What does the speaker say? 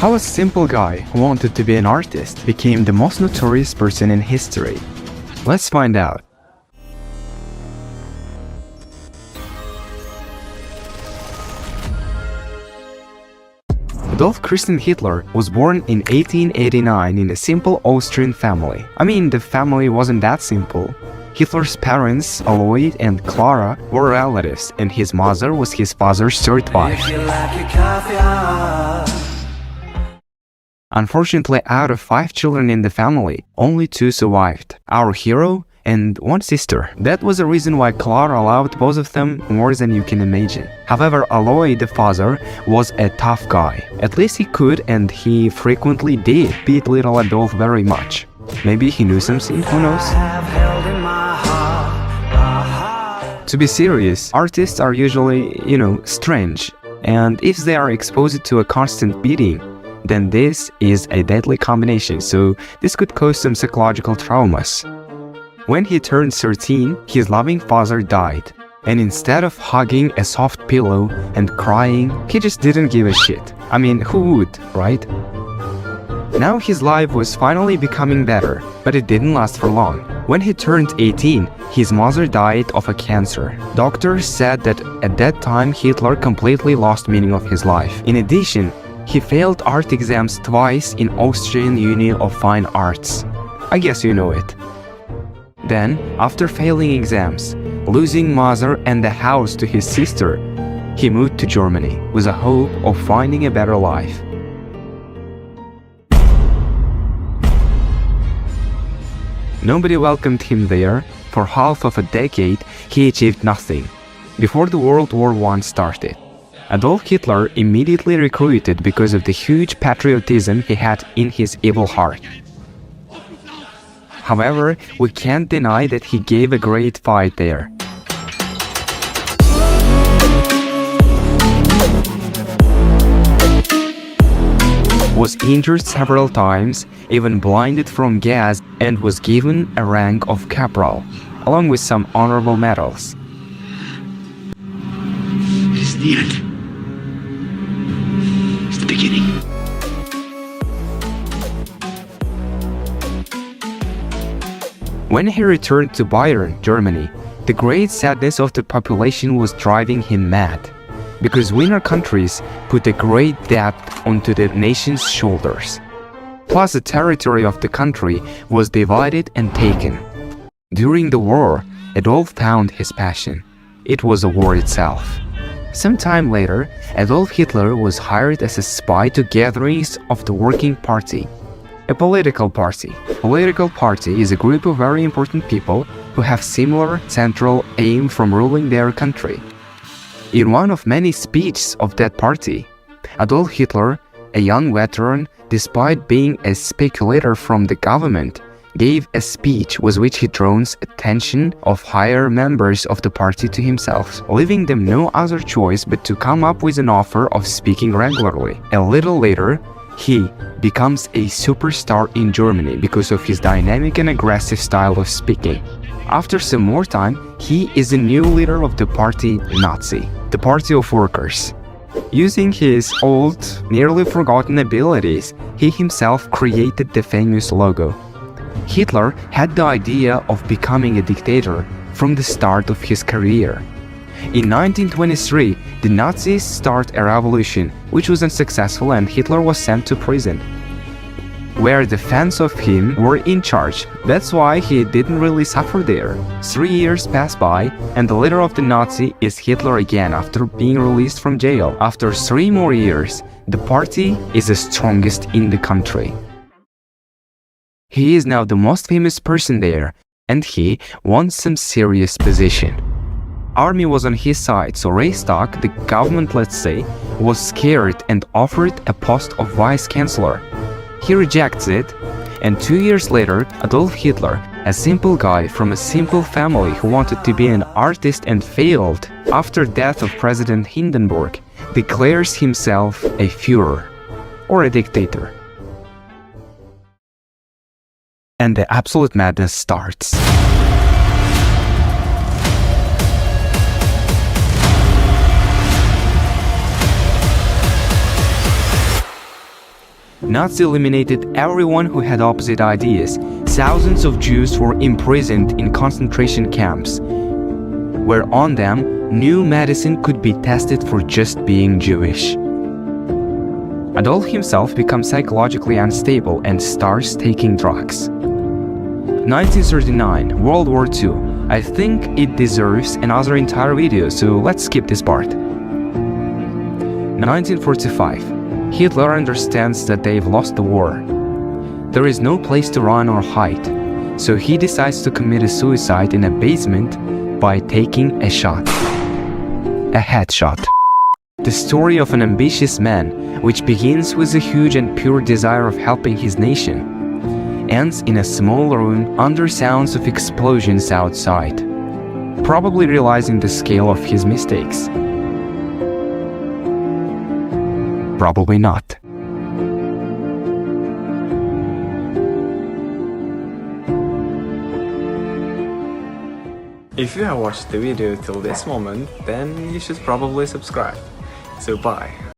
How a simple guy who wanted to be an artist became the most notorious person in history. Let's find out. Adolf Christian Hitler was born in 1889 in a simple Austrian family. I mean, the family wasn't that simple. Hitler's parents, Alois and Clara, were relatives, and his mother was his father's third wife. Unfortunately, out of 5 children in the family, only 2 survived. Our hero and 1 sister. That was the reason why Clara loved both of them more than you can imagine. However, Alois, the father, was a tough guy. At least he could, and he frequently did, beat little Adolf very much. Maybe he knew something, who knows? To be serious, artists are usually, strange. And if they are exposed to a constant beating, then this is a deadly combination, so this could cause some psychological traumas. When he turned 13, his loving father died, and instead of hugging a soft pillow and crying, he just didn't give a shit. I mean, who would, right? Now his life was finally becoming better, but it didn't last for long. When he turned 18, his mother died of a cancer. Doctors said that at that time Hitler completely lost meaning of his life. In addition, he failed art exams twice in Austrian Union of Fine Arts. I guess you know it. Then, after failing exams, losing mother and the house to his sister, he moved to Germany with a hope of finding a better life. Nobody welcomed him there. For half of a decade, he achieved nothing. Before the World War I started, Adolf Hitler immediately recruited because of the huge patriotism he had in his evil heart. However, we can't deny that he gave a great fight there. Was injured several times, even blinded from gas, and was given a rank of corporal, along with some honorable medals. It is the end. It's the beginning. When he returned to Bayern, Germany, the great sadness of the population was driving him mad, because winner countries put a great debt onto the nation's shoulders. Plus, the territory of the country was divided and taken. During the war, Adolf found his passion. It was the war itself. Some time later, Adolf Hitler was hired as a spy to gatherings of the Working Party, a political party. Political party is a group of very important people who have similar central aim from ruling their country. In one of many speeches of that party, Adolf Hitler, a young veteran, despite being a speculator from the government, gave a speech with which he draws attention of higher members of the party to himself, leaving them no other choice but to come up with an offer of speaking regularly. A little later, he becomes a superstar in Germany because of his dynamic and aggressive style of speaking. After some more time, he is the new leader of the party Nazi, the Party of Workers. Using his old, nearly forgotten abilities, he himself created the famous logo. Hitler had the idea of becoming a dictator from the start of his career. In 1923, the Nazis start a revolution, which was unsuccessful, and Hitler was sent to prison, where the fans of him were in charge. That's why he didn't really suffer there. 3 years pass by, and the leader of the Nazi is Hitler again after being released from jail. After 3 more years, the party is the strongest in the country. He is now the most famous person there, and he wants some serious position. Army was on his side, so Reichstag, the government, let's say, was scared and offered a post of vice-chancellor. He rejects it, and 2 years later, Adolf Hitler, a simple guy from a simple family who wanted to be an artist and failed after death of President Hindenburg, declares himself a Führer, or a dictator. And the absolute madness starts. Nazis eliminated everyone who had opposite ideas. Thousands of Jews were imprisoned in concentration camps, where on them, new medicine could be tested for just being Jewish. Adolf himself becomes psychologically unstable and starts taking drugs. 1939, World War II. I think it deserves another entire video, so let's skip this part. 1945. Hitler understands that they've lost the war. There is no place to run or hide, so he decides to commit a suicide in a basement by taking a shot. A headshot. The story of an ambitious man, which begins with a huge and pure desire of helping his nation, ends in a small room under sounds of explosions outside, probably realizing the scale of his mistakes. Probably not. If you have watched the video till this moment, then you should probably subscribe. So bye.